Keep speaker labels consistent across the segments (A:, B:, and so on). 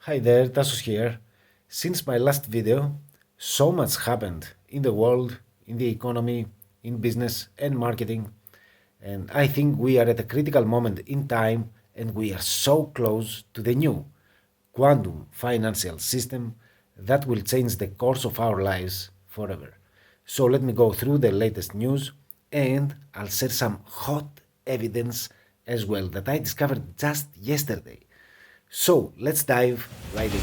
A: Hi there, Tassos here. Since my last video, so much happened in the world, in the economy, in business and marketing, and I think we are at a critical moment in time and we are so close to the new quantum financial system that will change the course of our lives forever. So let me go through the latest news and I'll share some hot evidence as well that I discovered just yesterday. So let's dive right in.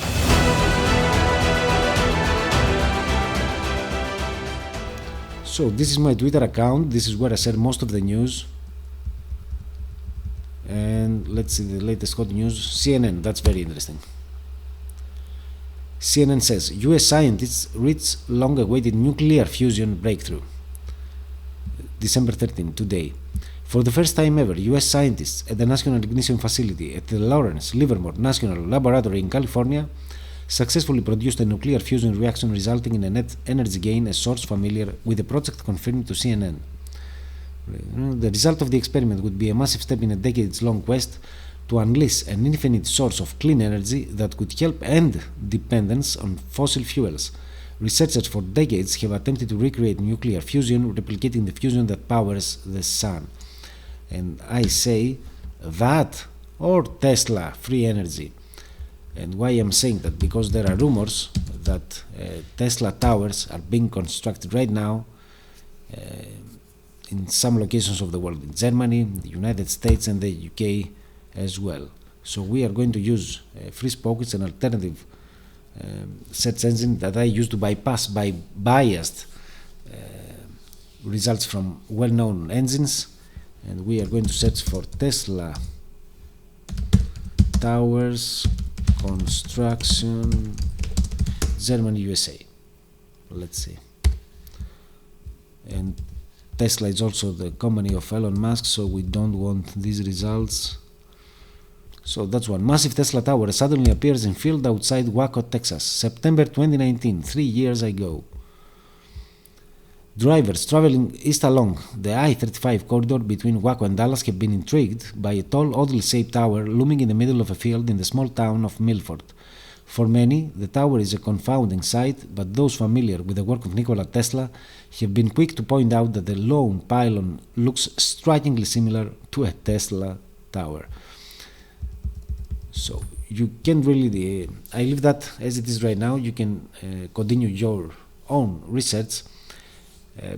A: So this is my Twitter account. This is where I share most of the news. And let's see the latest hot news. CNN, that's very interesting. CNN says US scientists reach long-awaited nuclear fusion breakthrough. December 13, today. For the first time ever, US scientists at the National Ignition Facility at the Lawrence Livermore National Laboratory in California successfully produced a nuclear fusion reaction resulting in a net energy gain, a source familiar with the project confirmed to CNN. The result of the experiment would be a massive step in a decades-long quest to unleash an infinite source of clean energy that could help end dependence on fossil fuels. Researchers for decades have attempted to recreate nuclear fusion, replicating the fusion that powers the sun. And I say that or Tesla free energy. And why I'm saying that? Because there are rumors that Tesla towers are being constructed right now in some locations of the world, in Germany, the United States and the UK as well. So we are going to use FreeSpoke. It's an alternative search engine that I use to bypass by biased results from well-known engines, and we are going to search for Tesla towers construction Germany, USA. Let's see. And Tesla is also the company of Elon Musk, so we don't want these results. So that's one. Massive Tesla tower suddenly appears in field outside Waco, Texas, September 2019, 3 years ago. Drivers traveling east along the I-35 corridor between Waco and Dallas have been intrigued by a tall, oddly shaped tower looming in the middle of a field in the small town of Milford. For many, the tower is a confounding sight, but those familiar with the work of Nikola Tesla have been quick to point out that the lone pylon looks strikingly similar to a Tesla tower. So you can't really, I leave that as it is right now. You can continue your own research,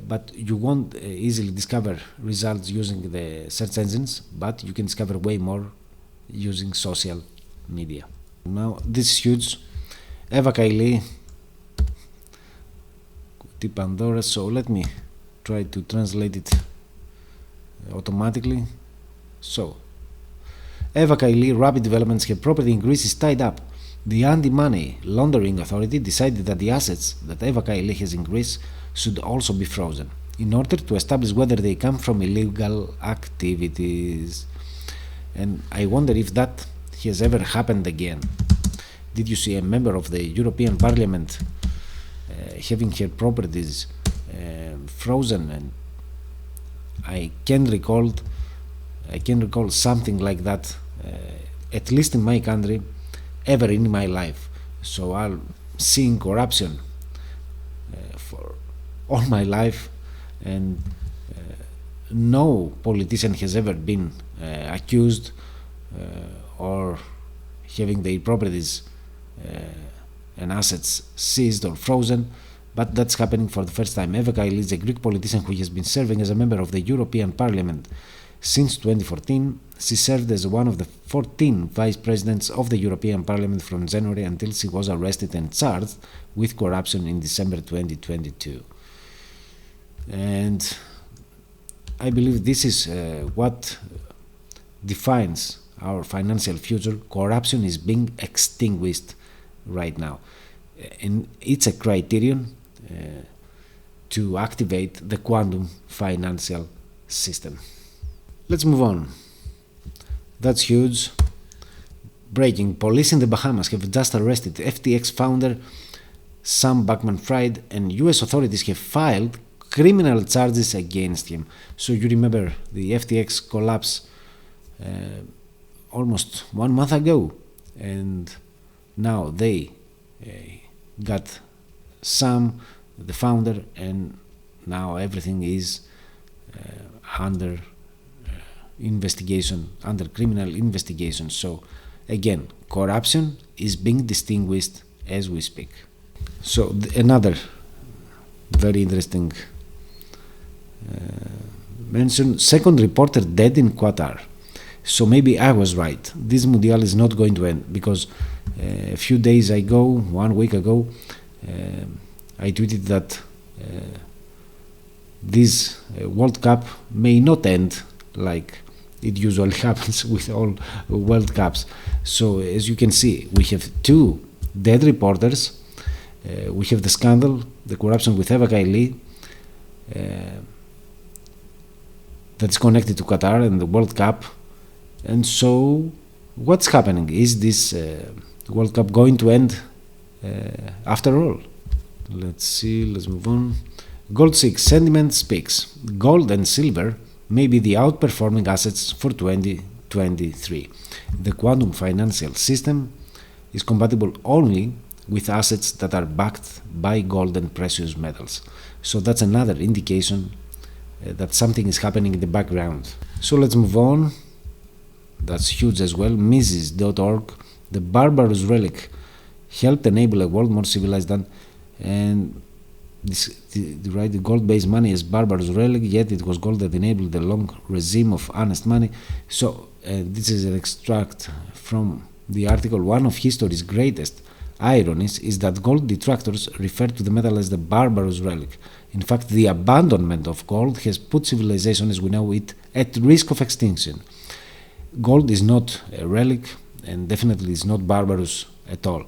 A: but you won't easily discover results using the search engines, but you can discover way more using social media. Now this is huge. Eva Kaili, Pandora. So let me try to translate it automatically. So Eva Kaili, rapid developments have property in Greece is tied up. The Anti-Money Laundering Authority decided that the assets that Eva Kaili has in Greece should also be frozen in order to establish whether they come from illegal activities. And I wonder if that has ever happened again. Did you see a member of the European Parliament having her properties frozen? And I can recall something like that, at least in my country, ever in my life. So I'm seeing corruption for all my life, and no politician has ever been accused or having their properties and assets seized or frozen, but that's happening for the first time. Eva Kaili is a Greek politician who has been serving as a member of the European Parliament since 2014. She served as one of the 14 vice presidents of the European Parliament from January until she was arrested and charged with corruption in December 2022. And I believe this is what defines our financial future. Corruption is being extinguished right now, and it's a criterion to activate the quantum financial system. Let's move on. That's huge. Breaking. Police in the Bahamas have just arrested FTX founder Sam Bankman-Fried, and US authorities have filed criminal charges against him. So you remember the FTX collapse almost 1 month ago, and Now they got Sam, the founder, and now everything is under investigation, under criminal investigation. So again, corruption is being distinguished as we speak. So another very interesting mention: second reporter dead in Qatar. So maybe I was right. This Mundial is not going to end, because a few days ago, 1 week ago, I tweeted that this World Cup may not end like it usually happens with all World Cups. So as you can see, we have 2 dead reporters. We have the scandal, the corruption with Eva Kaili, that's connected to Qatar and the World Cup. And so what's happening? Is this World Cup going to end after all? Let's see, let's move on. Gold 6 sentiment speaks. Gold and silver may be the outperforming assets for 2023. The quantum financial system is compatible only with assets that are backed by gold and precious metals. So that's another indication that something is happening in the background. So let's move on. That's huge as well. Mises.org. The barbarous relic helped enable a world more civilized than, and the gold-based money is barbarous relic, yet it was gold that enabled the long regime of honest money. So this is an extract from the article. One of history's greatest ironies is that gold detractors refer to the metal as the barbarous relic. In fact, the abandonment of gold has put civilization as we know it at risk of extinction. Gold is not a relic, and definitely is not barbarous at all.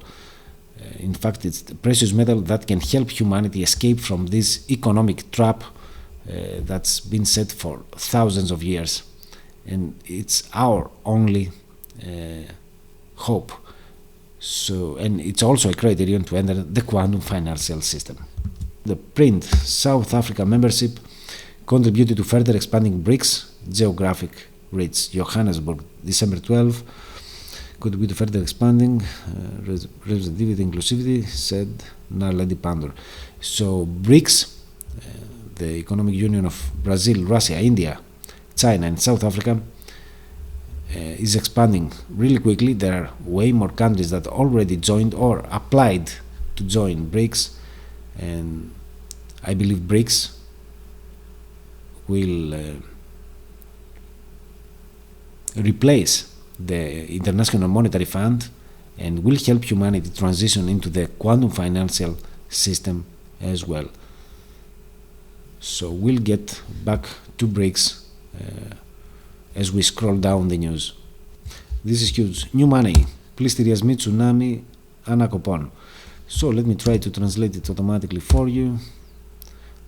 A: In fact, it's the precious metal that can help humanity escape from this economic trap that's been set for thousands of years. And it's our only hope. So, and it's also a criterion to enter the quantum financial system. The print South Africa membership contributed to further expanding BRICS geographic reach. Johannesburg, December 12. Contribute to further expanding representativity, inclusivity, said Naledi Pandor. So BRICS, the economic union of Brazil, Russia, India, China and South Africa, is expanding really quickly. There are way more countries that already joined or applied to join BRICS, and I believe BRICS will replace the International Monetary Fund and will help humanity transition into the quantum financial system as well. So we'll get back to BRICS as we scroll down the news. This is huge. New money. Πληστηριασμοί τσουνάμι ανακοπών. So let me try to translate it automatically for you.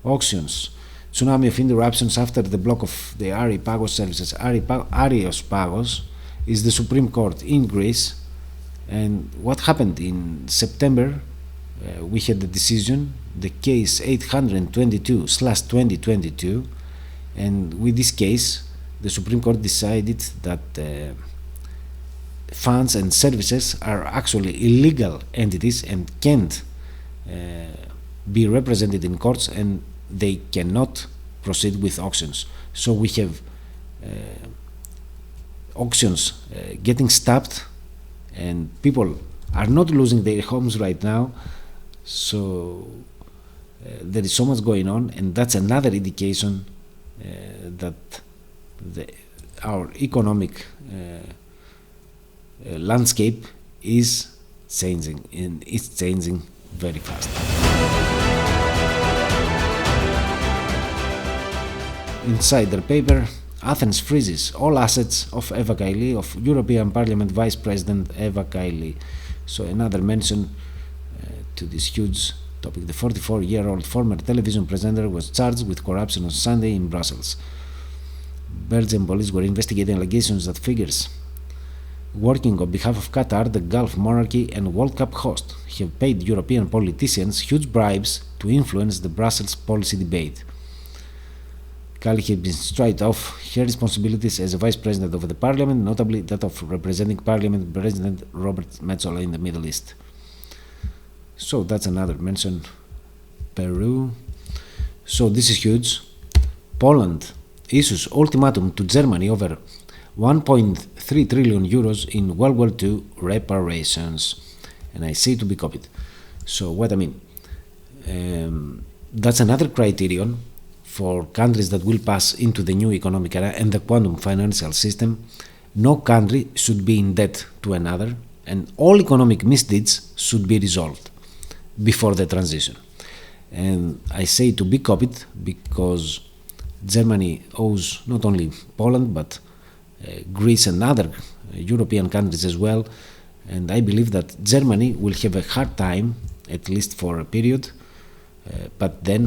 A: Auctions. Tsunami of interruptions after the block of the Areopagos services. Areopagos is the Supreme Court in Greece, and what happened in September, we had the decision, the case 822/2022, and with this case the Supreme Court decided that funds and services are actually illegal entities and can't be represented in courts, and they cannot proceed with auctions. So we have auctions getting stopped, and people are not losing their homes right now. So there is so much going on, and that's another indication that our economic landscape is changing, and it's changing very fast. Insider paper: Athens freezes all assets of Eva Kaili, of European Parliament Vice President Eva Kaili. So another mention to this huge topic. The 44-year-old former television presenter was charged with corruption on Sunday in Brussels. Belgian police were investigating allegations that figures working on behalf of Qatar, the Gulf monarchy and World Cup host have paid European politicians huge bribes to influence the Brussels policy debate. Kaili has been stripped of her responsibilities as a vice president of the parliament, notably that of representing parliament President Robert Metsola in the Middle East. So that's another mention. Peru. So this is huge. Poland issues ultimatum to Germany over 1.3 trillion euros in World War II reparations. And I say to be copied. So what I mean, that's another criterion for countries that will pass into the new economic era and the quantum financial system. No country should be in debt to another, and all economic misdeeds should be resolved before the transition. And I say to be copied because Germany owes not only Poland but Greece and other European countries as well, and I believe that Germany will have a hard time, at least for a period, but then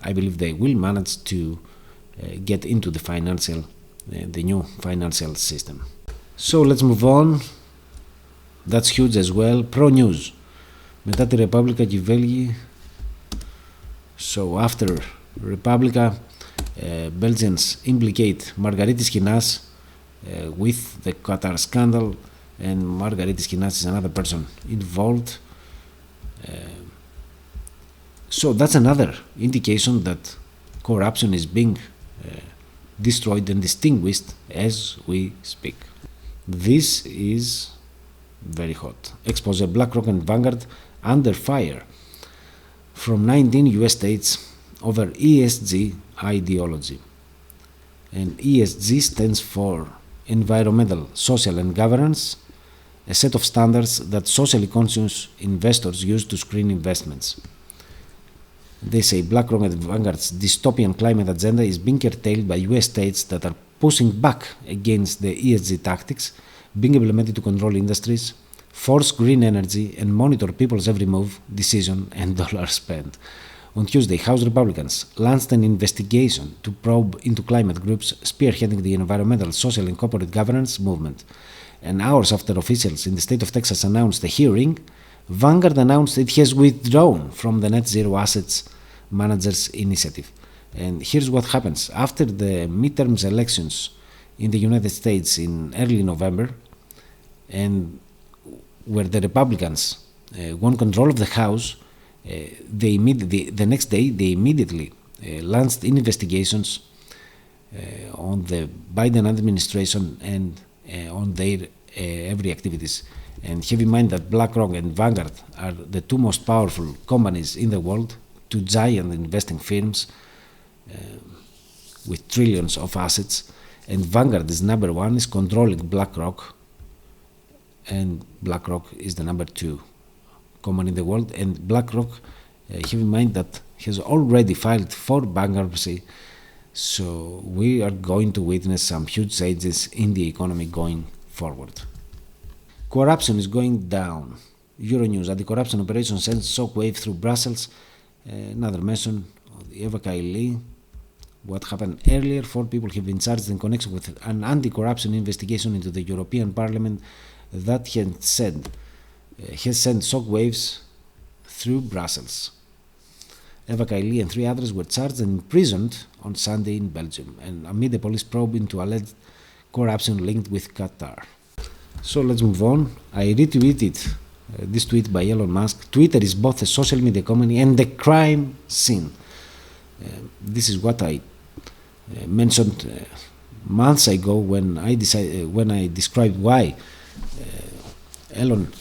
A: I believe they will manage to get into the new financial system. So let's move on. That's huge as well. Pro news. Μετά τη Republica κυβέλγει. So after Republica, Belgians implicate Margaritis Chinas with the Qatar scandal, and Margaritis Chinas is another person involved. So that's another indication that corruption is being destroyed and extinguished as we speak. This is very hot. Expose Blackrock and Vanguard under fire from 19 US states over ESG ideology. And ESG stands for environmental, social and governance, a set of standards that socially conscious investors use to screen investments. They say BlackRock and Vanguard's dystopian climate agenda is being curtailed by US states that are pushing back against the ESG tactics being implemented to control industries, force green energy, and monitor people's every move, decision, and dollar spent. On Tuesday, House Republicans launched an investigation to probe into climate groups spearheading the environmental, social, and corporate governance movement. And hours after officials in the state of Texas announced a hearing, Vanguard announced it has withdrawn from the Net Zero Assets Managers Initiative. And here's what happens. After the midterms elections in the United States in early November, and where the Republicans won control of the House, the next day they immediately launched investigations on the Biden administration and on their every activities. And have in mind that BlackRock and Vanguard are the two most powerful companies in the world, two giant investing firms with trillions of assets. And Vanguard is number one, is controlling BlackRock, and BlackRock is the number two company in the world. And BlackRock, have in mind that has already filed for bankruptcy. So we are going to witness some huge changes in the economy going forward. Corruption is going down. Euronews, anti-corruption operation sends shockwave through Brussels. Another mention of Eva Kaili. What happened earlier, 4 people have been charged in connection with an anti-corruption investigation into the European Parliament that has sent shockwaves through Brussels. Eva Kaili and 3 others were charged and imprisoned on Sunday in Belgium, and amid a police probe into alleged corruption linked with Qatar. So let's move on. I retweeted this tweet by Elon Musk. Twitter is both a social media company and a crime scene. This is what I mentioned months ago when I described why Elon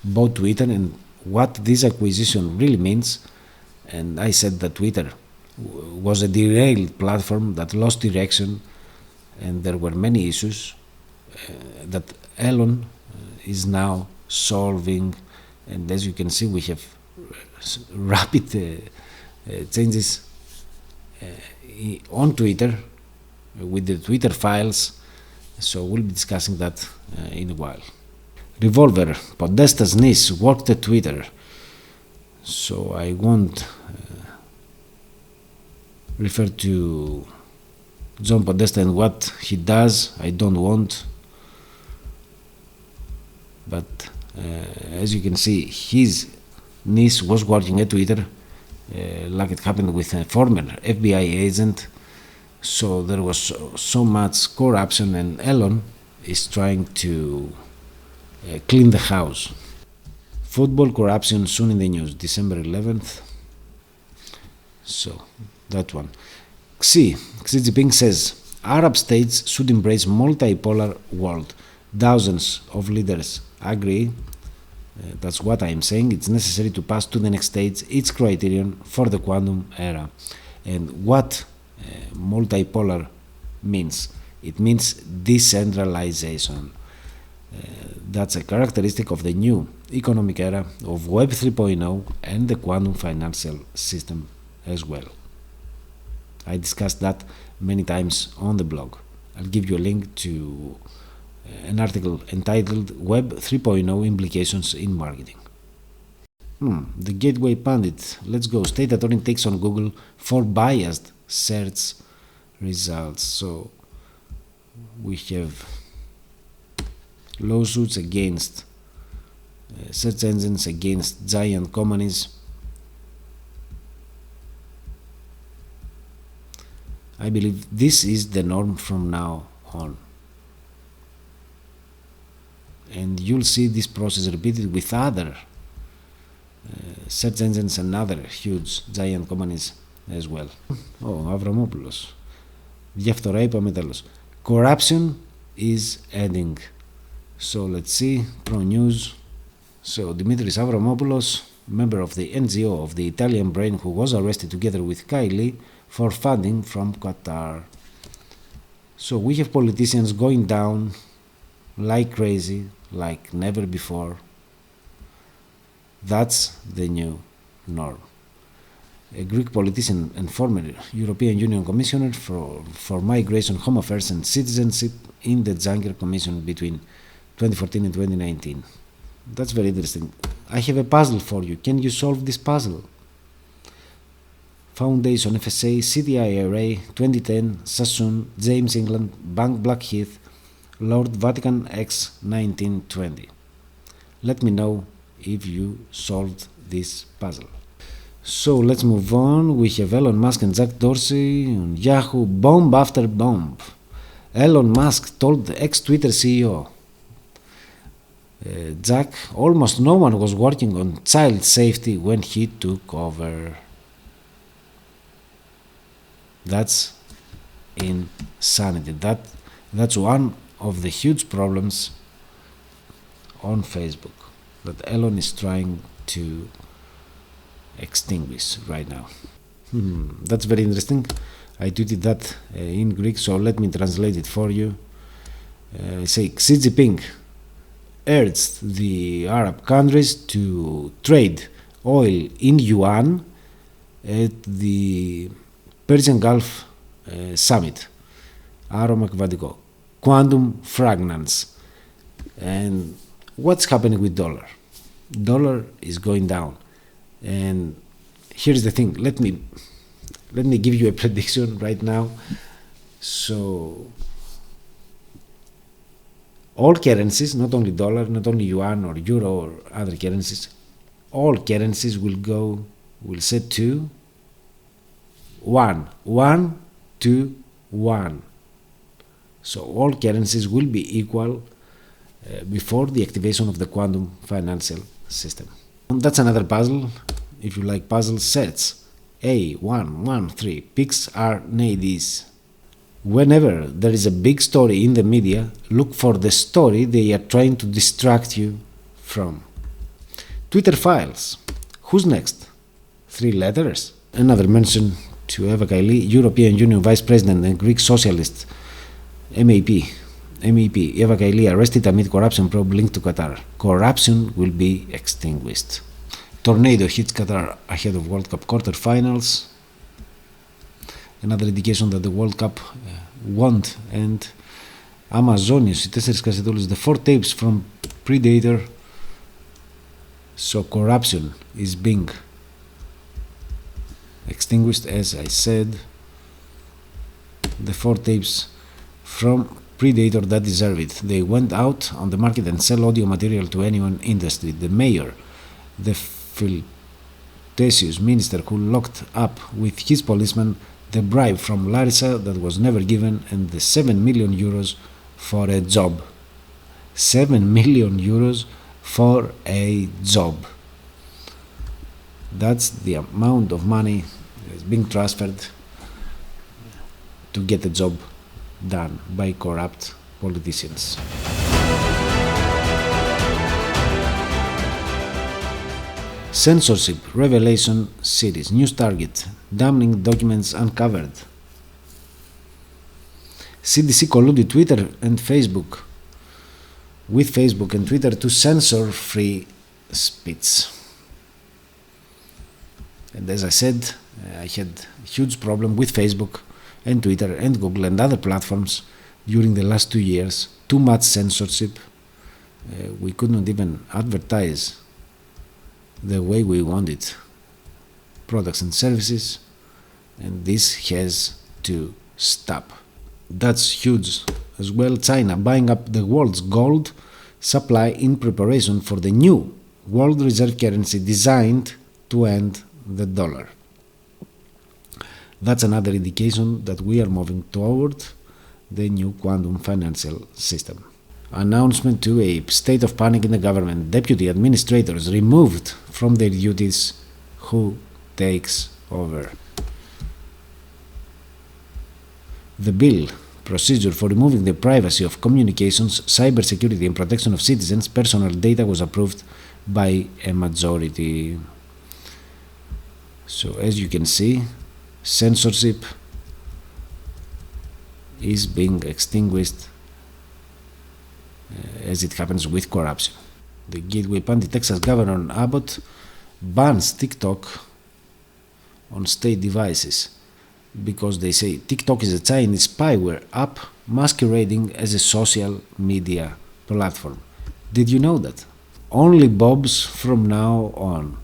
A: bought Twitter and what this acquisition really means. And I said that Twitter was a derailed platform that lost direction, and there were many issues that Elon is now solving. And as you can see, we have rapid changes on Twitter with the Twitter files. So we'll be discussing that in a while. Revolver, Podesta's niece worked at Twitter. So I won't refer to John Podesta and what he does. I don't want. But as you can see, his niece was working at Twitter like it happened with a former FBI agent. So there was so much corruption, and Elon is trying to clean the house. Football corruption soon in the news, December 11th. So that one. Xi Jinping says Arab states should embrace multipolar world. Thousands of leaders agree. That's what I am saying. It's necessary to pass to the next stage. It's criterion for the quantum era. And what multipolar means? It means decentralization. That's a characteristic of the new economic era of Web 3.0 and the quantum financial system as well. I discussed that many times on the blog. I'll give you a link to an article entitled Web 3.0 Implications in Marketing. The Gateway Pundit. Let's go. State attorney takes on Google for biased search results. So we have lawsuits against search engines, against giant companies. I believe this is the norm from now on. And you'll see this process repeated with other search engines and other huge giant companies as well. Avramopoulos. Διαφθορά είπαμε τέλος. Corruption is ending. So let's see, pro news. So Dimitris Avramopoulos, member of the NGO of the Italian brain who was arrested together with Kaili for funding from Qatar. So we have politicians going down like crazy, like never before. That's the new norm. A Greek politician and former European Union Commissioner for Migration, Home Affairs and Citizenship in the Juncker Commission between 2014 and 2019. That's very interesting. I have a puzzle for you. Can you solve this puzzle? Foundation, FSA, CTIRA, 2010, Sassoon, James England, Bank Blackheath, Lord Vatican X 1920. Let me know if you solved this puzzle. So let's move on. We have Elon Musk and Jack Dorsey on Yahoo. Bomb after bomb. Elon Musk told the ex-Twitter CEO Jack almost no one was working on child safety when he took over. That's insanity. That's one of the huge problems on Facebook that Elon is trying to extinguish right now. That's very interesting. I tweeted that in Greek, so let me translate it for you. Say Xi Jinping urged the Arab countries to trade oil in yuan at the Persian Gulf Summit. Άρωμα κβαντικό. Quantum fragments. And what's happening with dollar? Dollar is going down. And here's the thing. Let me give you a prediction right now. So all currencies, not only dollar, not only yuan or euro or other currencies, all currencies will set to 1 to 1. So all currencies will be equal before the activation of the quantum financial system. That's another puzzle. If you like puzzles, sets A113 pics are nadies. Whenever there is a big story in the media, look for the story they are trying to distract you from. Twitter files. Who's next? 3 letters. Another mention to Eva Kaili, European Union Vice President and Greek Socialist MEP Eva Kaili arrested amid corruption probe linked to Qatar. Corruption will be extinguished. Tornado hits Qatar ahead of World Cup quarterfinals. Another indication that the World Cup won't end. Amazonius, οι 4 κασετούλες, the 4 tapes from Predator. So corruption is being extinguished, as I said. The 4 tapes from Predator that deserve it. They went out on the market and sell audio material to anyone interested. The mayor, the filtration Tessius minister who locked up with his policeman the bribe from Larissa that was never given and the 7 million euros for a job. 7 million euros for a job. That's the amount of money that is being transferred to get a job done by corrupt politicians. Censorship revelation series, news target, damning documents uncovered. CDC colluded Twitter and Facebook with Facebook and Twitter to censor free speech. And as I said, I had a huge problem with Facebook and Twitter and Google and other platforms during the last 2 years. Too much censorship. We could not even advertise the way we wanted products and services, and this has to stop. That's huge as well. China buying up the world's gold supply in preparation for the new world reserve currency designed to end the dollar. That's another indication that we are moving toward the new quantum financial system. Announcement to a state of panic in the government. Deputy administrators removed from their duties. Who takes over? The bill, procedure for removing the privacy of communications, cybersecurity and protection of citizens' personal data, was approved by a majority. So as you can see, censorship is being extinguished as it happens with corruption. The Gateway Pundit Texas Governor Abbott bans TikTok on state devices because they say TikTok is a Chinese spyware app masquerading as a social media platform. Did you know that? Only Bob's from now on.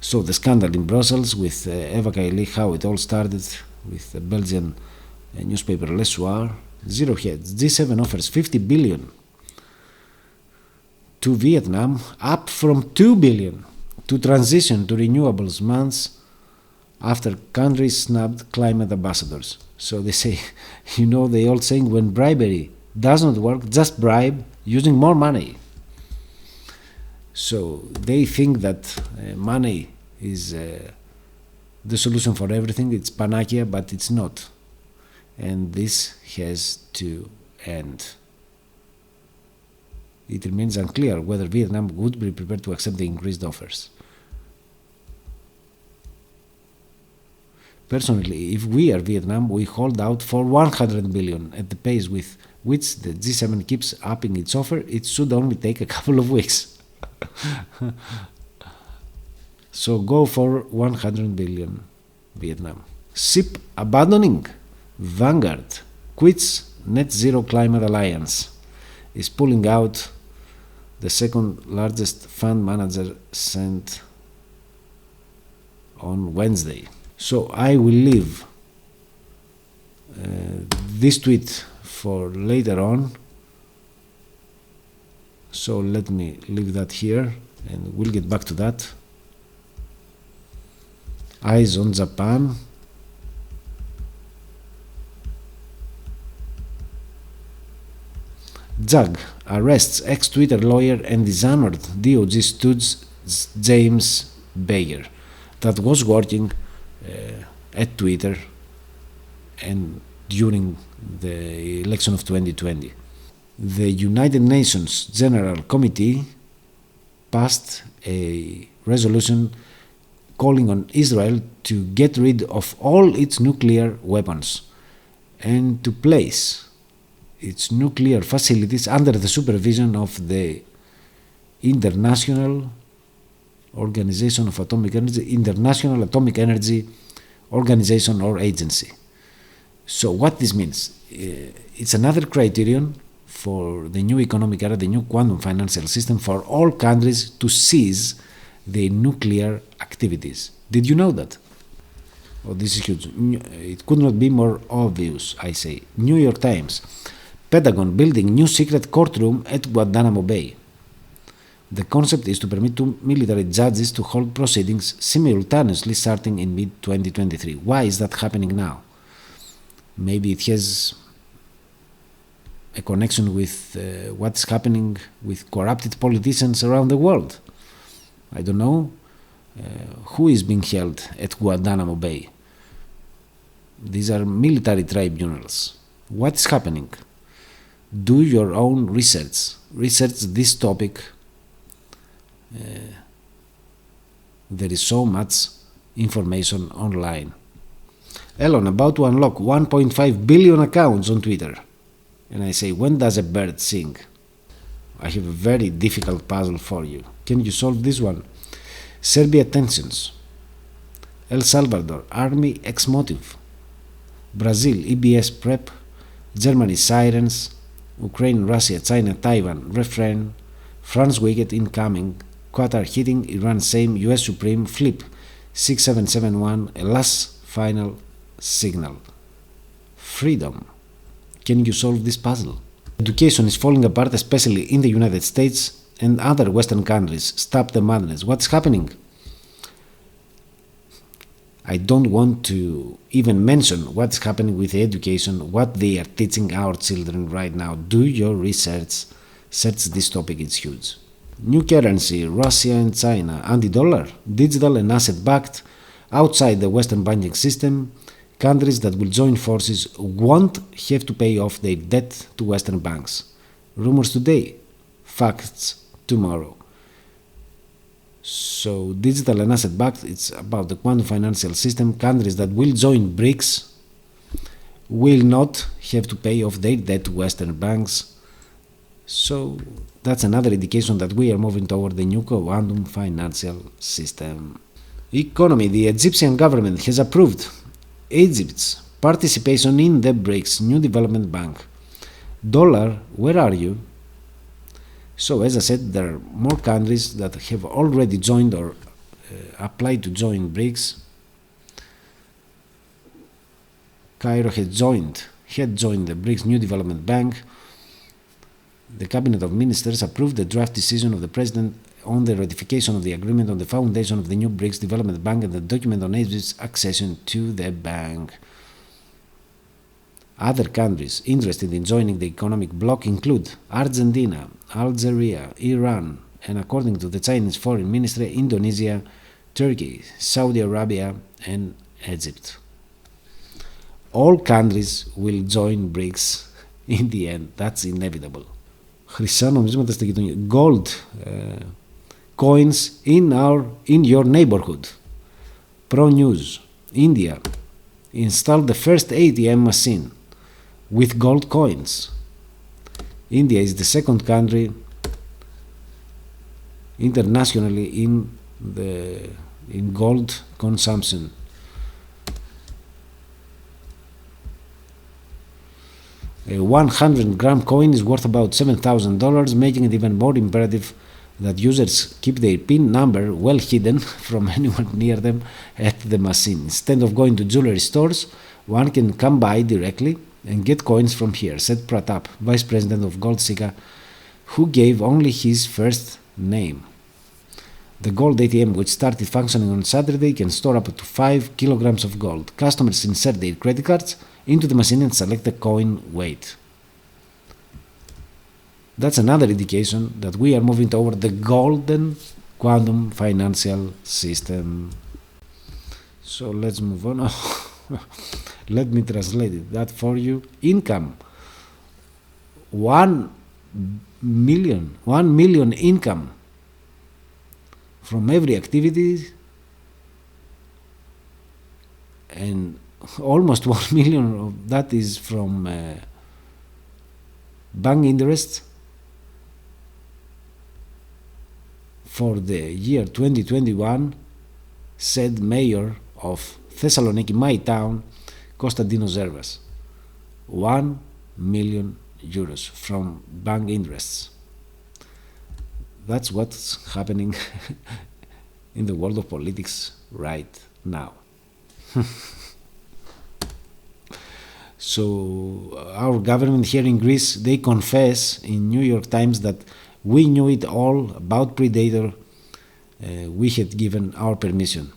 A: So the scandal in Brussels with Eva Kaili, how it all started with the Belgian newspaper Le Soir. Zero heads. G7 offers 50 billion to Vietnam, up from 2 billion to transition to renewables months after countries snubbed climate ambassadors. So they say, you know the old saying, when bribery does not work, just bribe using more money. So they think that money is the solution for everything. It's panacea, but it's not. And this has to end. It remains unclear whether Vietnam would be prepared to accept the increased offers. Personally, if we are Vietnam, we hold out for 100 billion. At the pace with which the G7 keeps upping its offer, it should only take a couple of weeks. So go for 100 billion, Vietnam. SIP abandoning. Vanguard quits Net Zero Climate Alliance, is pulling out. The second largest fund manager sent on Wednesday. So I will leave this tweet for later on. So let me leave that here and we'll get back to that. Eyes on Japan. JAG arrests ex-Twitter lawyer and dishonored DOJ stooge James Bayer that was working at Twitter and during the election of 2020. The United Nations General Committee passed a resolution calling on Israel to get rid of all its nuclear weapons and to place its nuclear facilities under the supervision of the International Organization of Atomic Energy, International Atomic Energy Organization or Agency. So what this means, it's another criterion for the new economic era, the new quantum financial system, for all countries to cease their nuclear activities. Did you know that? Oh, this is huge. It could not be more obvious, I say. New York Times. Pentagon building new secret courtroom at Guantanamo Bay. The concept is to permit two military judges to hold proceedings simultaneously starting in mid-2023. Why is that happening now? Maybe it has a connection with what's happening with corrupted politicians around the world. I don't know. Who is being held at Guantanamo Bay? These are military tribunals. What is happening? Do your own research. Research this topic. There is so much information online. Elon about to unlock 1.5 billion accounts on Twitter. And I say, when does a bird sing? I have a very difficult puzzle for you. Can you solve this one? Serbia tensions. El Salvador army ex-motive. Brazil EBS prep. Germany sirens. Ukraine, Russia, China, Taiwan refrain. France wicket incoming. Qatar hitting, Iran same, US Supreme flip. 6771, a last final signal. Freedom. Can you solve this puzzle? Education is falling apart, especially in the United States and other Western countries. Stop the madness. What's happening? I don't want to even mention what's happening with education, what they are teaching our children right now. Do your research. Search this topic, it's huge. New currency, Russia and China, anti-dollar, digital and asset-backed, outside the Western banking system. Countries that will join forces won't have to pay off their debt to Western banks. Rumors today, facts tomorrow. So digital and asset-backed, it's about the quantum financial system. Countries that will join BRICS will not have to pay off their debt to Western banks. So that's another indication that we are moving toward the new quantum financial system. Economy. The Egyptian government has approved Egypt's participation in the BRICS New Development Bank. Dollar, where are you? So as I said, there are more countries that have already joined or applied to join BRICS. Cairo had joined the BRICS New Development Bank. The Cabinet of Ministers approved the draft decision of the President on the ratification of the agreement on the foundation of the new BRICS Development Bank and the document on Egypt's accession to the bank. Other countries interested in joining the economic bloc include Argentina, Algeria, Iran, and according to the Chinese Foreign Ministry, Indonesia, Turkey, Saudi Arabia, and Egypt. All countries will join BRICS in the end. That's inevitable. Χρυσά νομίσματα στα γειτονιά. Gold coins in your neighborhood. Pro news. India installed the first ATM machine with gold coins. India is the second country internationally in gold consumption. A 100-gram coin is worth about $7,000, making it even more imperative that users keep their PIN number well hidden from anyone near them at the machine. Instead of going to jewelry stores, one can come by directly and get coins from here, said Pratap, vice president of Gold Sika, who gave only his first name. The gold ATM, which started functioning on Saturday, can store up to 5 kilograms of gold. Customers insert their credit cards into the machine and select the coin weight. That's another indication that we are moving toward the golden quantum financial system. So let's move on. Let me translate that for you. Income. 1 million income from every activity, and almost 1 million of that is from bank interest for the year 2021, said mayor of Thessaloniki, my town, Konstantinos Zervas. 1 million euros from bank interests. That's what's happening in the world of politics right now. So our government here in Greece, they confess in New York Times that We knew it all about Predator. We had given our permission.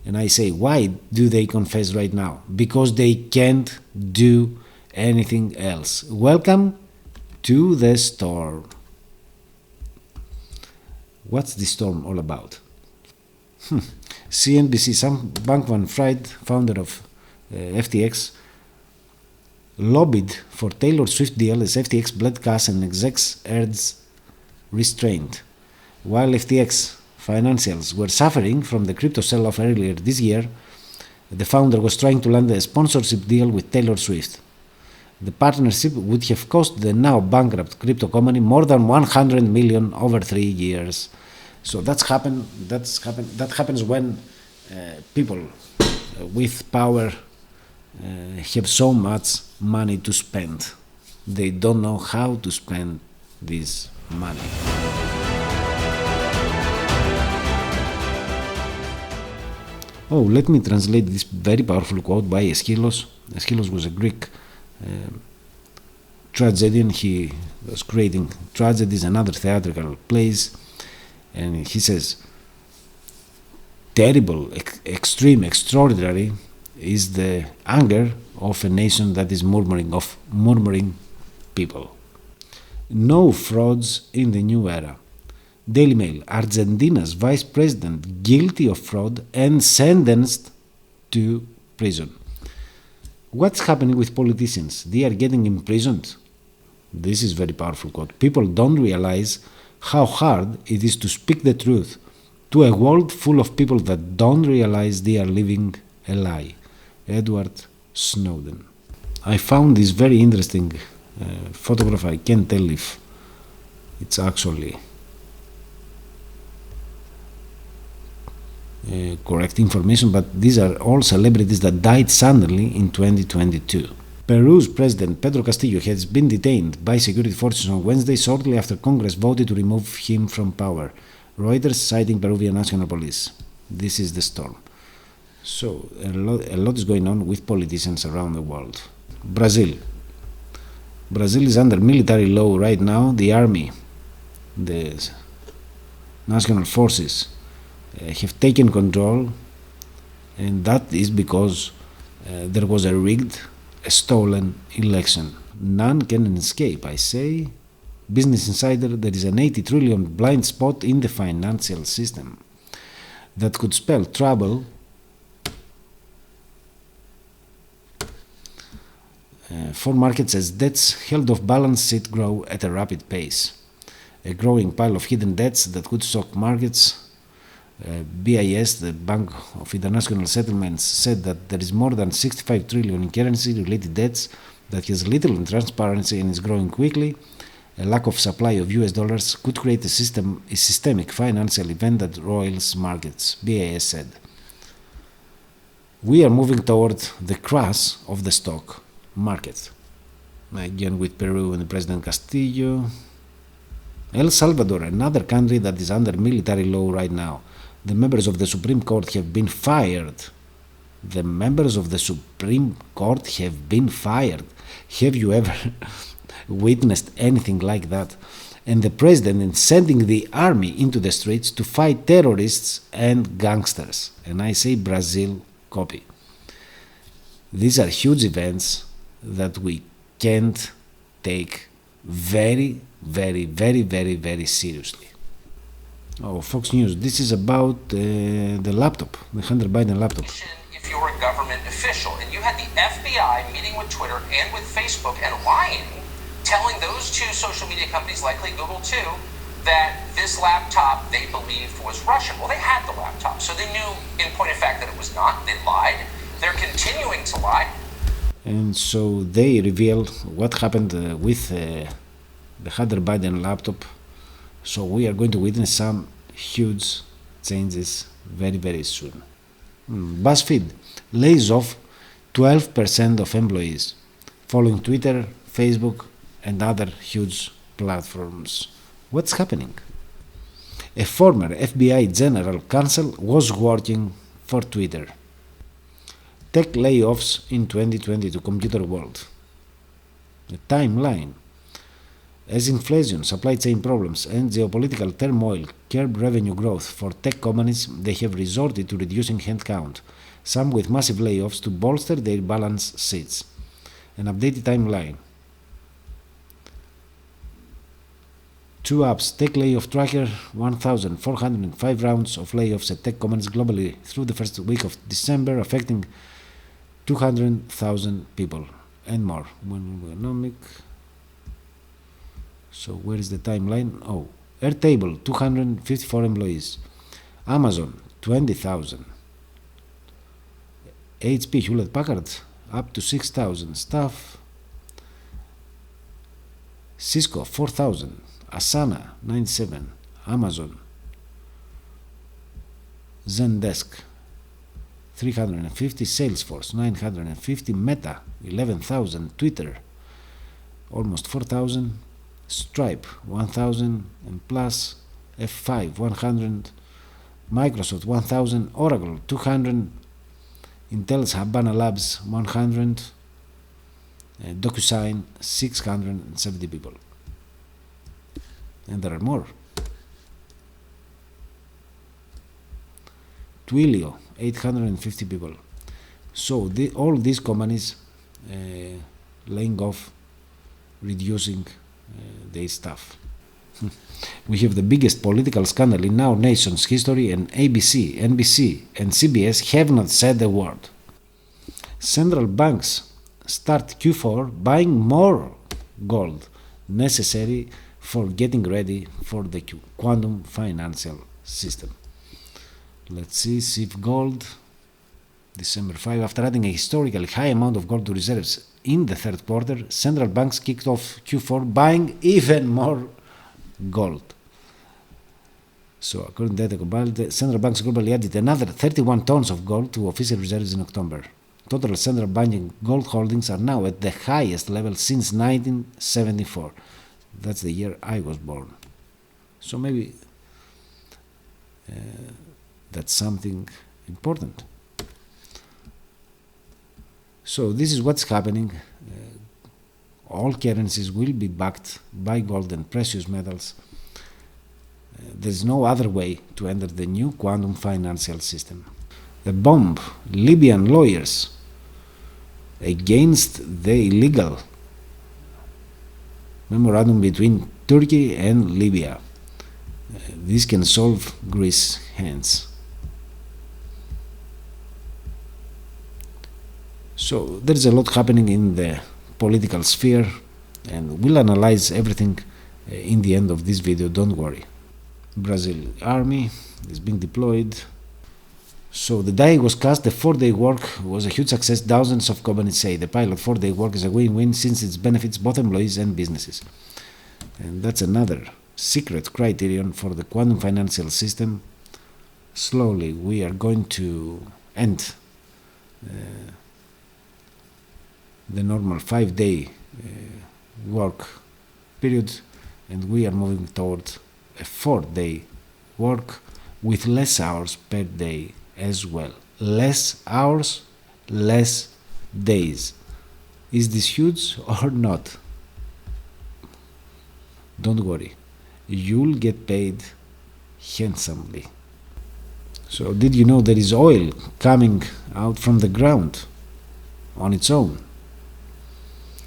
A: And I say, why do they confess right now? Because they can't do anything else. Welcome to the storm. What's the storm all about? CNBC, Sam Bankman-Fried, founder of FTX, lobbied for Taylor Swift deal as FTX bled cash and execs urged restraint. While FTX financials were suffering from the crypto sell-off earlier this year, the founder was trying to land a sponsorship deal with Taylor Swift. The partnership would have cost the now bankrupt crypto company more than $100 million over 3 years. So that happens when people with power have so much money to spend. They don't know how to spend this money. Oh, let me translate this very powerful quote by Aeschylus. Aeschylus was a Greek tragedian. He was creating tragedies and other theatrical plays, and he says, terrible, extreme, extraordinary is the anger of a nation that is murmuring people. No frauds in the new era. Daily Mail, Argentina's vice president guilty of fraud and sentenced to prison. What's happening with politicians? They are getting imprisoned. This is very powerful quote. People don't realize how hard it is to speak the truth to a world full of people that don't realize they are living a lie. Edward Snowden. I found this very interesting photograph. I can't tell if it's actually correct information, but these are all celebrities that died suddenly in 2022. Peru's President Pedro Castillo has been detained by security forces on Wednesday shortly after Congress voted to remove him from power. Reuters citing Peruvian National Police. This is the storm. So a lot is going on with politicians around the world. Brazil is under military law right now. The army, the national forces have taken control, and that is because there was a stolen election. None can escape, I say. Business Insider, there is an 80 trillion blind spot in the financial system that could spell trouble for markets as debts held off balance sheet grow at a rapid pace. A growing pile of hidden debts that could shock markets. BIS, the Bank of International Settlements, said that there is more than 65 trillion in currency-related debts that has little transparency and is growing quickly. A lack of supply of US dollars could create a systemic financial event that roils markets, BIS said. We are moving toward the crash of the stock market. Again with Peru and President Castillo. El Salvador, another country that is under military law right now. The members of the Supreme Court have been fired. The members of the Supreme Court have been fired. Have you ever witnessed anything like that? And the president is sending the army into the streets to fight terrorists and gangsters. And I say Brazil, copy. These are huge events that we can't take very, very, very, very, very seriously. Oh, Fox News. This is about the laptop, the Hunter Biden laptop.
B: If you're a government official and you had the FBI meeting with Twitter and with Facebook and lying, telling those two social media companies, likely Google too, that this laptop they believed was Russian. Well, they had the laptop, so they knew in point of fact that it was not. They lied. They're continuing to lie.
A: And so they revealed what happened with the Hunter Biden laptop. So we are going to witness some huge changes very, very soon. BuzzFeed lays off 12% of employees, following Twitter, Facebook, and other huge platforms. What's happening? A former FBI general counsel was working for Twitter. Tech layoffs in 2022, Computer World. The timeline. As inflation, supply chain problems, and geopolitical turmoil curb revenue growth for tech companies, they have resorted to reducing headcount, some with massive layoffs to bolster their balance sheets. An updated timeline. 2 apps, Tech Layoff Tracker, 1,405 rounds of layoffs at tech companies globally through the first week of December, affecting 200,000 people and more. Economic. So where is the timeline? Oh, Airtable, 254 employees. Amazon, 20,000. HP, Hewlett Packard, up to 6,000 staff. Cisco, 4,000. Asana, 97. Amazon. Zendesk, 350. Salesforce, 950. Meta, 11,000. Twitter, almost 4,000. Stripe, 1,000 and plus. F5, 100. Microsoft, 1,000. Oracle, 200. Intel's Habana Labs, 100. DocuSign, 670 people. And there are more. Twilio, 850 people. So all these companies laying off, reducing their staff. We have the biggest political scandal in our nation's history, and ABC, NBC, and CBS have not said a word. Central banks start Q4 buying more gold necessary for getting ready for the quantum financial system. Let's see if gold, December 5, after adding a historically high amount of gold to reserves in the third quarter, central banks kicked off Q4 buying even more gold. So according to data, central banks globally added another 31 tons of gold to official reserves in October. Total central banking gold holdings are now at the highest level since 1974. That's the year I was born. So maybe that's something important. So this is what's happening. All currencies will be backed by gold and precious metals. There's no other way to enter the new quantum financial system. The bomb, Libyan lawyers against the illegal memorandum between Turkey and Libya. This can solve Greece's hands. So there's a lot happening in the political sphere, and we'll analyze everything in the end of this video, don't worry. Brazil army is being deployed. So the die was cast, the 4-day work was a huge success, thousands of companies say. The pilot 4-day work is a win-win since it benefits both employees and businesses. And that's another secret criterion for the quantum financial system. Slowly we are going to end the normal 5-day work period, and we are moving toward a 4-day work with less hours per day as well. Less hours, less days. Is this huge or not? Don't worry, you'll get paid handsomely. So did you know there is oil coming out from the ground on its own?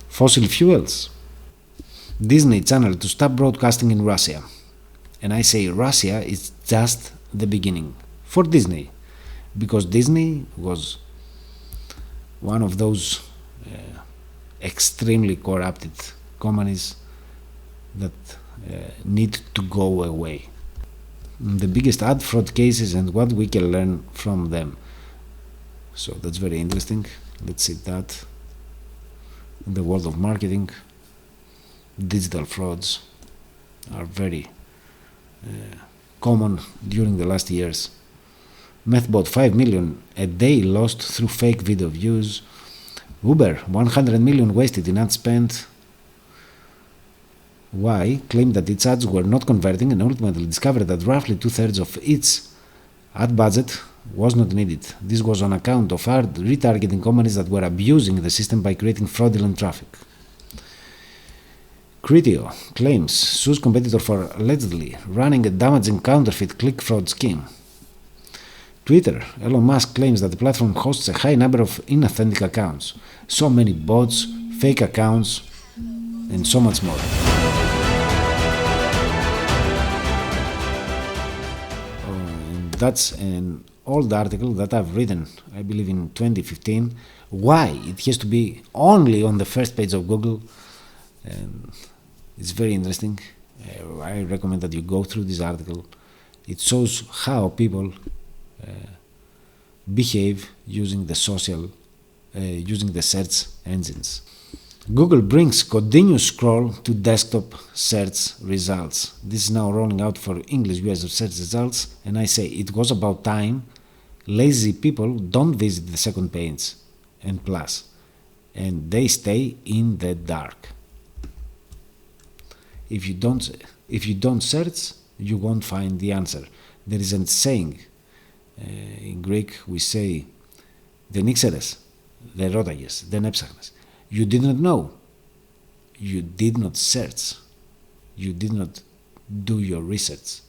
A: Fossil fuels. Disney Channel to stop broadcasting in Russia. And I say Russia is just the beginning for Disney, because Disney was one of those extremely corrupted companies that need to go away. The biggest ad fraud cases and what we can learn from them. So that's very interesting. Let's see that. In the world of marketing, digital frauds are very common during the last years. Methbot, 5 million a day lost through fake video views. Uber, 100 million wasted in ad spend. Y claimed that its ads were not converting and ultimately discovered that roughly 2/3 of its ad budget was not needed. This was on account of retargeting companies that were abusing the system by creating fraudulent traffic. Criteo claims sues competitor for allegedly running a damaging counterfeit click fraud scheme. Twitter, Elon Musk claims that the platform hosts a high number of inauthentic accounts, so many bots, fake accounts, and so much more. That's an old article that I've written, I believe in 2015, why it has to be only on the first page of Google. And it's very interesting. I recommend that you go through this article. It shows how people behave using the search engines. Google brings continuous scroll to desktop search results. This is now rolling out for English US search results, and I say it was about time. Lazy people don't visit the second page and plus, and they stay in the dark. If you don't search, you won't find the answer. There is a saying in Greek. We say, "Δεν ήξερες, δεν ρώταγες, δεν έψαχνες." You did not know. You did not search. You did not do your research.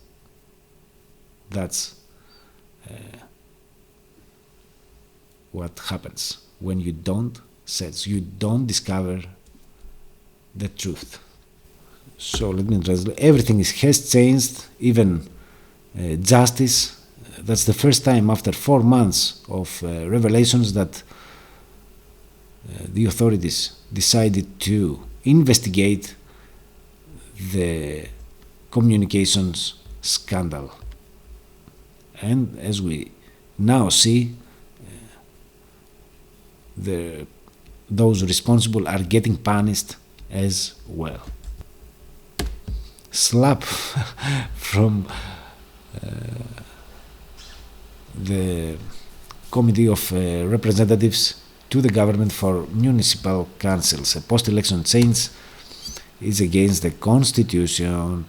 A: That's what happens when you don't search. You don't discover the truth. So let me translate. Everything has changed, even justice. That's the first time after 4 months of revelations that the authorities decided to investigate the communications scandal. And as we now see, those responsible are getting punished as well. Slap from the Committee of Representatives to the government for municipal councils. A post-election change is against the constitution.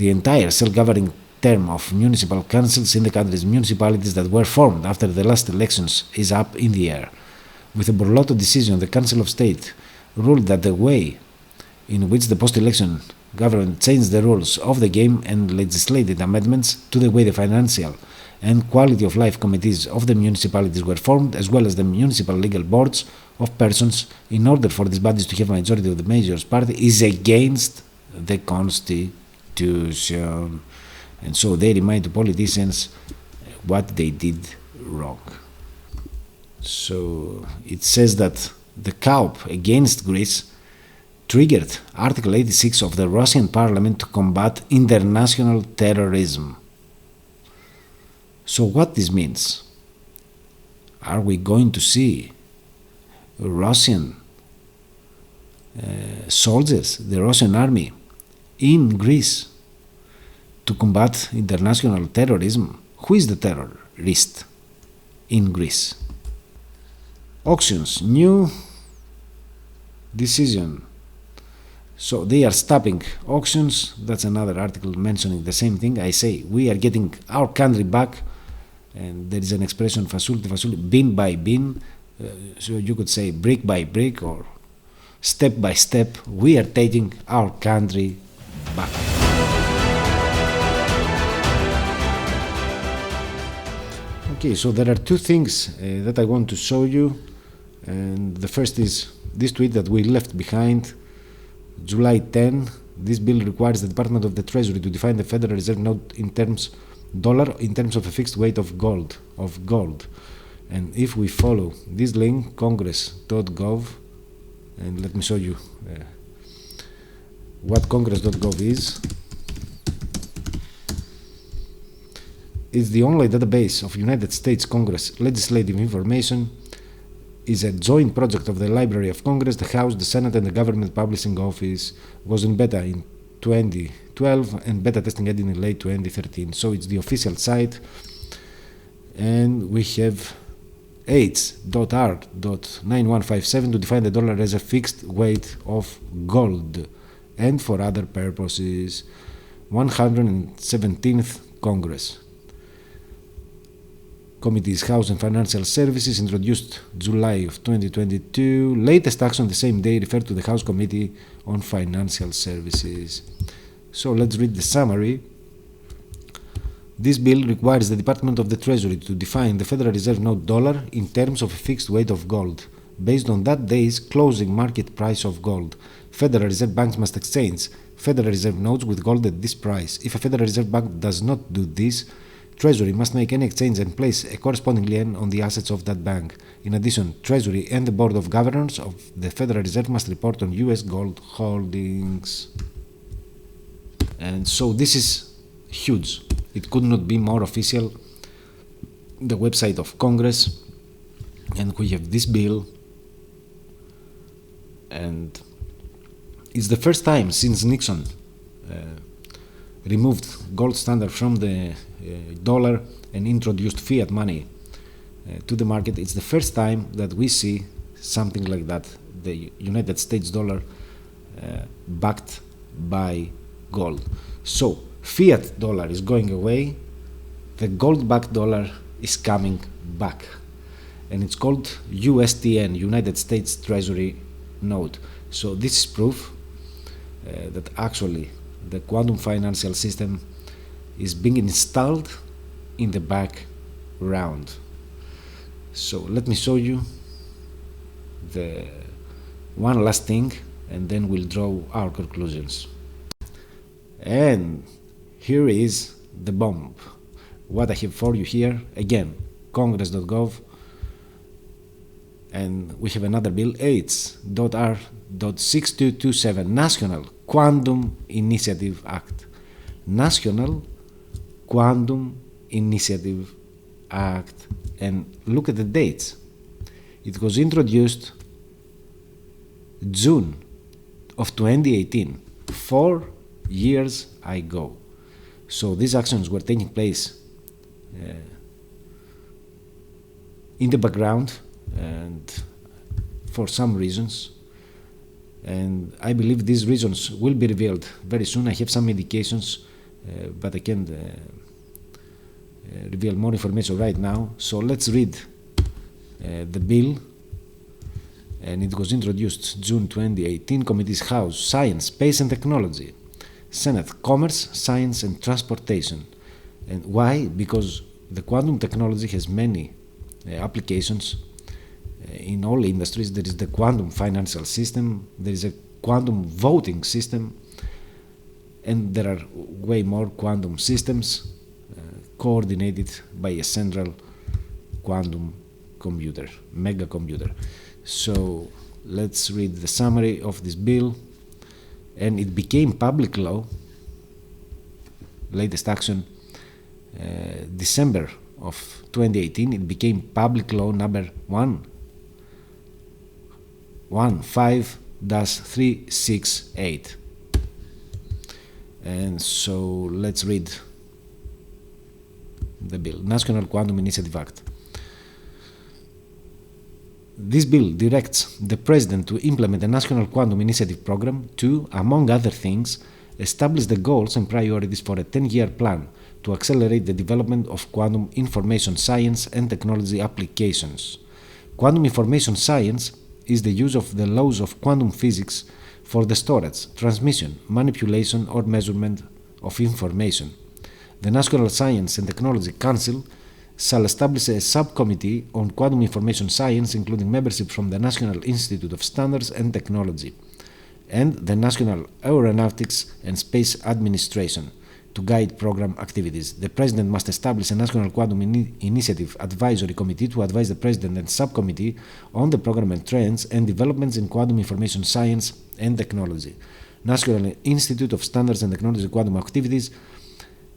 A: The entire self-governing term of municipal councils in the country's municipalities that were formed after the last elections is up in the air. With a Borlotto decision, the Council of State ruled that the way in which the post-election government changed the rules of the game and legislated amendments to the way the financial and quality of life committees of the municipalities were formed, as well as the municipal legal boards of persons, in order for these bodies to have a majority of the mayor's party, is against the constitution. And so they remind the politicians what they did wrong. So it says that the coup against Greece triggered Article 86 of the Russian parliament to combat international terrorism. So what this means? Are we going to see Russian soldiers, the Russian army, in Greece to combat international terrorism? Who is the terrorist in Greece? Auctions, new decision. So they are stopping auctions. That's another article mentioning the same thing. I say we are getting our country back, and there is an expression fasulti, bin by bin. So you could say brick by brick or step by step. We are taking our country back. Okay, so there are two things that I want to show you, and the first is this tweet that we left behind. July 10, this bill requires the Department of the Treasury to define the Federal Reserve note in terms of a fixed weight of gold. And if we follow this link, congress.gov, and let me show you what congress.gov is. It's the online database of United States Congress legislative information. Is a joint project of the Library of Congress, the House, the Senate, and the Government Publishing Office. Was in beta in 2012 and beta testing ended in late 2013. So it's the official site, and we have H.ARC.9157 to define the dollar as a fixed weight of gold, and for other purposes. 117th Congress. Committees House and Financial Services, introduced July of 2022. Latest action the same day referred to the House Committee on Financial Services. So let's read the summary. This bill requires the Department of the Treasury to define the Federal Reserve note dollar in terms of a fixed weight of gold, based on that day's closing market price of gold. Federal Reserve banks must exchange Federal Reserve notes with gold at this price. If a Federal Reserve bank does not do this, Treasury must make any exchange and place a corresponding lien on the assets of that bank. In addition, Treasury and the Board of Governors of the Federal Reserve must report on US gold holdings. And so this is huge. It could not be more official. The website of Congress, and we have this bill, and it's the first time since Nixon removed gold standard from the dollar and introduced fiat money to the market. It's the first time that we see something like that, the United States dollar backed by gold. So fiat dollar is going away, the gold-backed dollar is coming back, and it's called USTN, United States Treasury Note. So this is proof that actually the quantum financial system is being installed in the background. So let me show you the one last thing, and then we'll draw our conclusions. And here is the bomb. What I have for you here, again, congress.gov, and we have another bill, H.R.6227, National Quantum Initiative Act. National Quantum Initiative Act. And look at the dates. It was introduced June of 2018, 4 years ago. So these actions were taking place in the background and for some reasons, and I believe these reasons will be revealed very soon. I have some indications, but I can't reveal more information right now. So let's read the bill. And it was introduced June 2018. Committees House, Science, Space and Technology. Senate, Commerce, Science and Transportation. And why? Because the quantum technology has many applications in all industries. There is the quantum financial system, there is a quantum voting system, and there are way more quantum systems coordinated by a central quantum computer, mega computer. So let's read the summary of this bill. And it became public law, latest action, December of 2018. It became public law number 115-368. And so let's read the bill. National Quantum Initiative Act. This bill directs the President to implement a National Quantum Initiative Program to, among other things, establish the goals and priorities for a 10-year plan to accelerate the development of quantum information science and technology applications. Quantum information science is the use of the laws of quantum physics for the storage, transmission, manipulation, or measurement of information. The National Science and Technology Council shall establish a subcommittee on quantum information science, including membership from the National Institute of Standards and Technology and the National Aeronautics and Space Administration to guide program activities. The President must establish a National Quantum Initiative Advisory Committee to advise the President and subcommittee on the program and trends and developments in quantum information science and technology. National Institute of Standards and Technology quantum activities.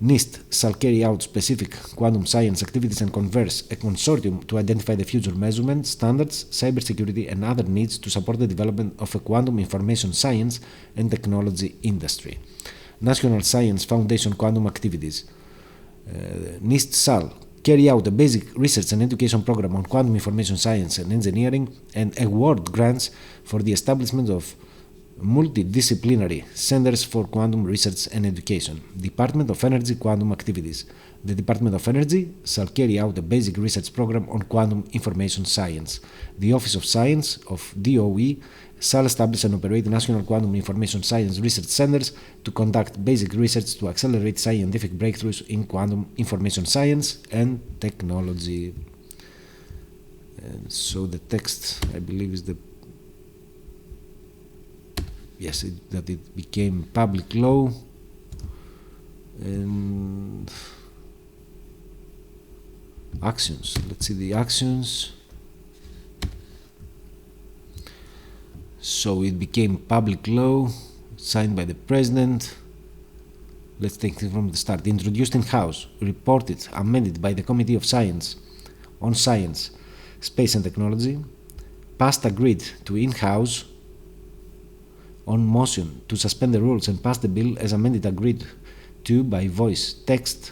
A: NIST shall carry out specific quantum science activities and converse a consortium to identify the future measurement, standards, cybersecurity, and other needs to support the development of a quantum information science and technology industry. National Science Foundation quantum activities. NIST shall carry out a basic research and education program on quantum information science and engineering and award grants for the establishment of multidisciplinary centers for quantum research and education. Department of Energy Quantum Activities. The Department of Energy shall carry out a basic research program on quantum information science. The Office of Science of DOE shall establish and operate national quantum information science research centers to conduct basic research to accelerate scientific breakthroughs in quantum information science and technology. And so the text, I believe, is that it became public law, and actions. Let's see the actions. So it became public law, signed by the president. Let's take it from the start. Introduced in House, reported, amended by the Committee of Science on Science, Space and Technology, passed, agreed to in-house on motion to suspend the rules, and passed the bill as amended, agreed to by voice, text,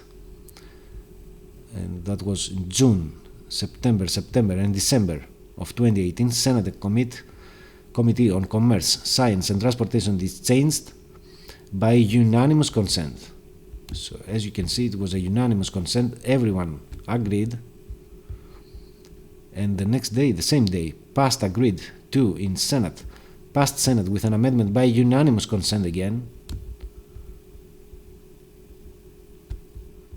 A: and that was in June, September, and December of 2018. Senate Committee on Commerce, Science and Transportation is changed by unanimous consent. So as you can see, it was a unanimous consent. Everyone agreed, and the next day, the same day, passed, agreed to in Senate, passed Senate with an amendment by unanimous consent again.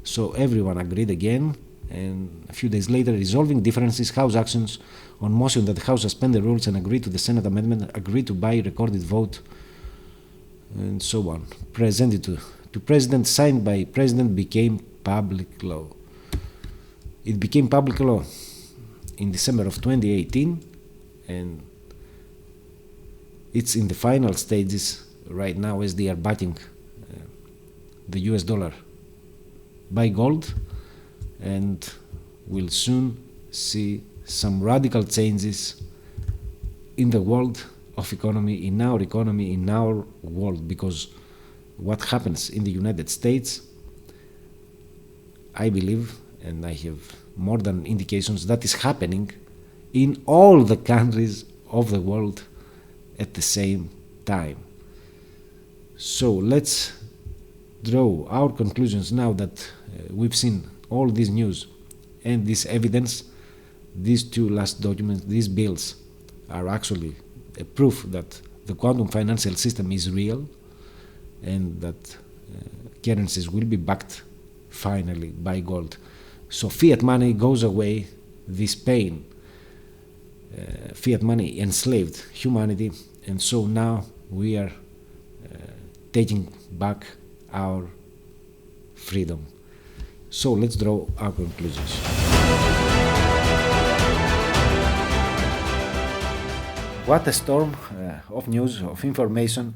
A: So everyone agreed again, and a few days later, resolving differences, House actions on motion that the House suspend the rules and agree to the Senate amendment, agreed to by recorded vote, and so on. Presented to President, signed by President, became public law. It became public law in December of 2018, and it's in the final stages right now as they are backing the US dollar by gold, and we'll soon see some radical changes in the world of economy, in our world, because what happens in the United States, I believe, and I have more than indications, that is happening in all the countries of the world at the same time. So let's draw our conclusions now that we've seen all this news and this evidence. These two last documents, these bills, are actually a proof that the quantum financial system is real, and that currencies will be backed finally by gold. So fiat money goes away, this pain. Fiat money enslaved humanity, and so now we are taking back our freedom. So let's draw our conclusions. What a storm of news, of information,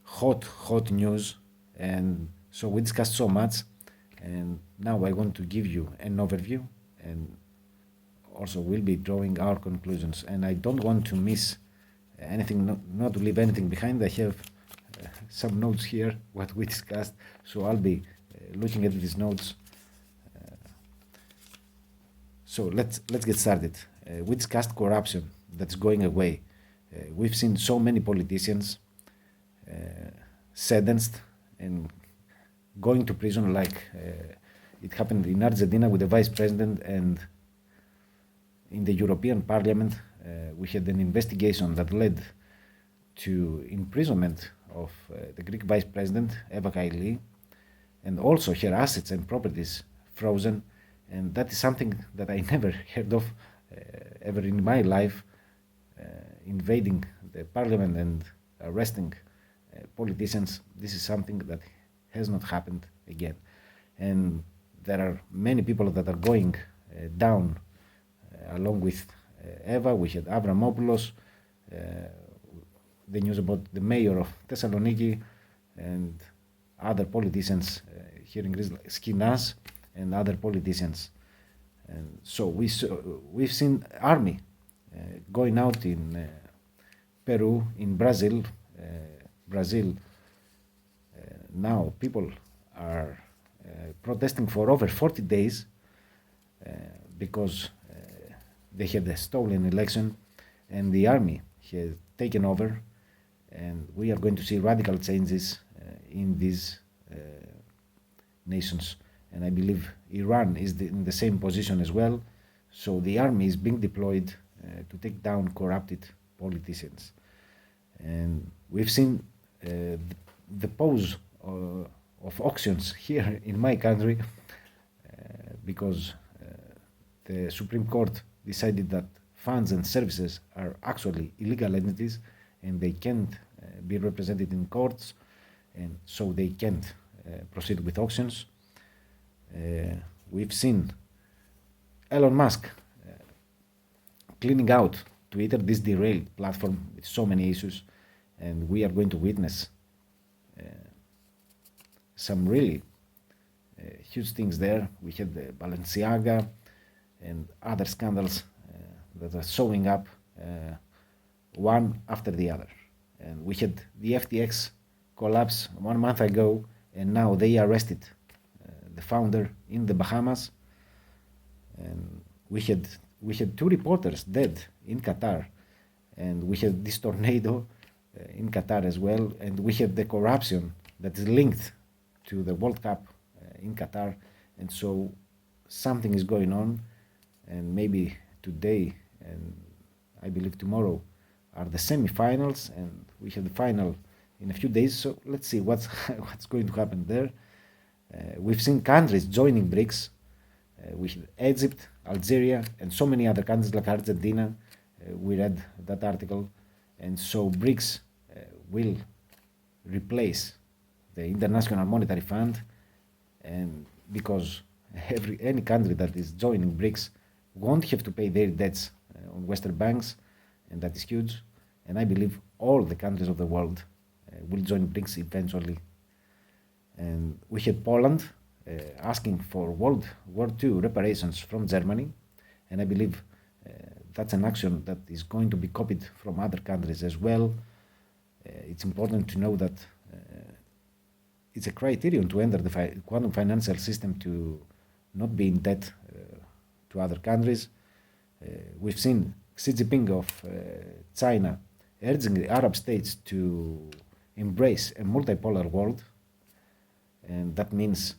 A: hot news, and so we discussed so much, and now I want to give you an overview, and also we'll be drawing our conclusions, and I don't want to miss anything, not to leave anything behind. I have some notes here, what we discussed, so I'll be looking at these notes. So let's get started. We discussed corruption that's going away. We've seen so many politicians sentenced and going to prison, like it happened in Argentina with the vice president, and in the European Parliament we had an investigation that led to imprisonment of the Greek vice president, Eva Kaili, and also her assets and properties frozen. And that is something that I never heard of ever in my life, invading the parliament and arresting politicians. This is something that has not happened again. And there are many people that are going down along with Eva. We had Avramopoulos, the news about the mayor of Thessaloniki, and other politicians here in Greece, like Skinas, and other politicians. And so we've seen army going out in Peru, in Brazil. Now people are protesting for over 40 days because they had a stolen election, and the army has taken over and we are going to see radical changes in these nations. And I believe Iran is in the same position as well. So the army is being deployed to take down corrupted politicians. And we've seen the pose of auctions here in my country because the Supreme Court decided that funds and services are actually illegal entities and they can't be represented in courts, and so they can't proceed with auctions. We've seen Elon Musk cleaning out Twitter, this derailed platform with so many issues, and we are going to witness some really huge things there. We had the Balenciaga and other scandals that are showing up one after the other. And we had the FTX collapse 1 month ago, and now they arrested the founder in the Bahamas. And we had 2 reporters dead in Qatar, and we had this tornado in Qatar as well, and we had the corruption that is linked to the World Cup in Qatar. And so something is going on, and maybe today and I believe tomorrow are the semi-finals, and we have the final in a few days. So let's see what's going to happen there. We've seen countries joining BRICS. We have Egypt, Algeria, and so many other countries like Argentina. We read that article, and so BRICS will replace the International Monetary Fund, and because any country that is joining BRICS won't have to pay their debts on Western banks, and that is huge. And I believe all the countries of the world will join BRICS eventually. And we had Poland asking for World War II reparations from Germany, and I believe that's an action that is going to be copied from other countries as well. It's important to know that it's a criterion to enter the quantum financial system to not be in debt to other countries. We've seen Xi Jinping of China urging the Arab states to embrace a multipolar world, and that means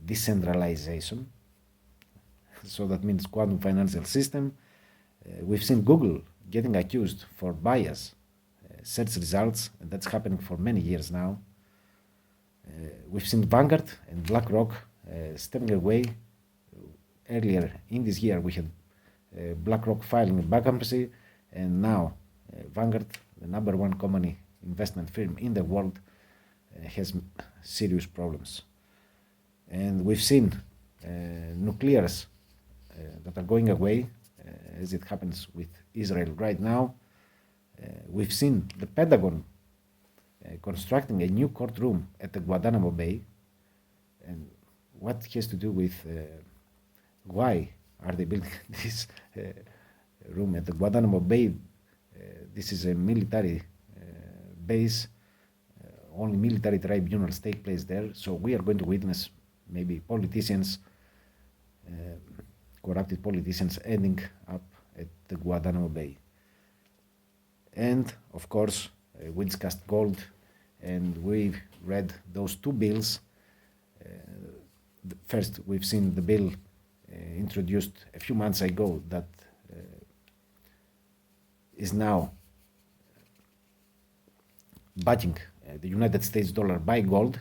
A: decentralization. So that means quantum financial system. We've seen Google getting accused for bias search results, and that's happening for many years now. We've seen Vanguard and Blackrock stepping away. Earlier in this year, we had Blackrock filing bankruptcy, and now Vanguard, the #1 company investment firm in the world, has serious problems. And we've seen nuclears that are going away, as it happens with Israel right now. We've seen the Pentagon constructing a new courtroom at the Guantanamo Bay. And what has to do with why are they building this room at the Guantanamo Bay? This is a military base. Only military tribunals take place there. So we are going to witness maybe politicians, corrupted politicians, ending up at the Guantanamo Bay. And of course, we discussed gold, and we read those 2 bills. First, we've seen the bill introduced a few months ago that is now backing the United States dollar by gold.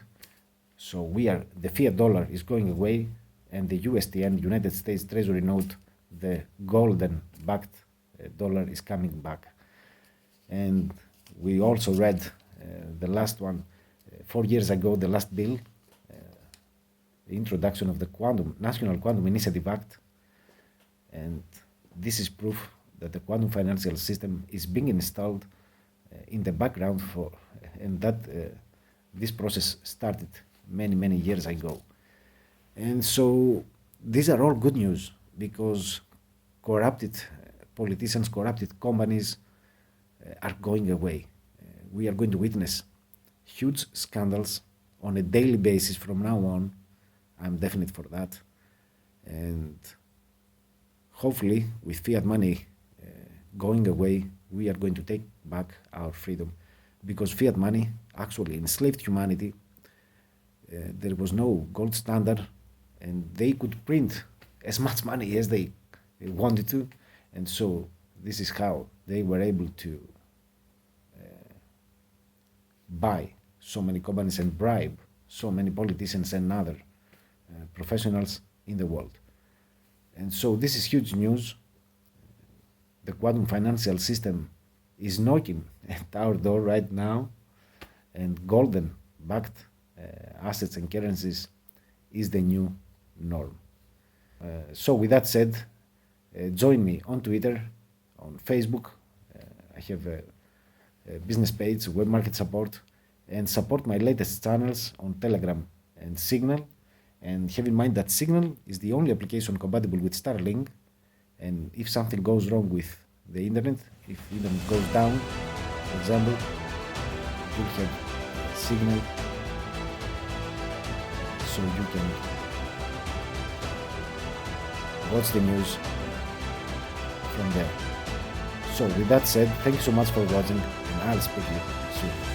A: So the fiat dollar is going away, and the USTN, United States Treasury note, the golden backed dollar is coming back. And we also read the last one 4 years ago, the last bill, the introduction of the National Quantum Initiative Act. And this is proof that the quantum financial system is being installed in the background and that this process started many years ago. And so these are all good news, because corrupted politicians, corrupted companies are going away. We are going to witness huge scandals on a daily basis from now on. I'm definite for that. And hopefully, with fiat money going away, we are going to take back our freedom. because fiat money actually enslaved humanity. There was no gold standard, and they could print as much money as they wanted to, and so this is how they were able to buy so many companies and bribe so many politicians and other professionals in the world. And so this is huge news. The quantum financial system is knocking at our door right now, and golden backed assets and currencies is the new norm. So with that said, join me on Twitter, on Facebook. I have a business page, web market support, and support my latest channels on Telegram and Signal. And have in mind that Signal is the only application compatible with Starlink, and if something goes wrong with the internet, if internet goes down, for example, you'll have Signal, so you can watch the news from there. So with that said, thank you so much for watching, and I'll speak to you soon.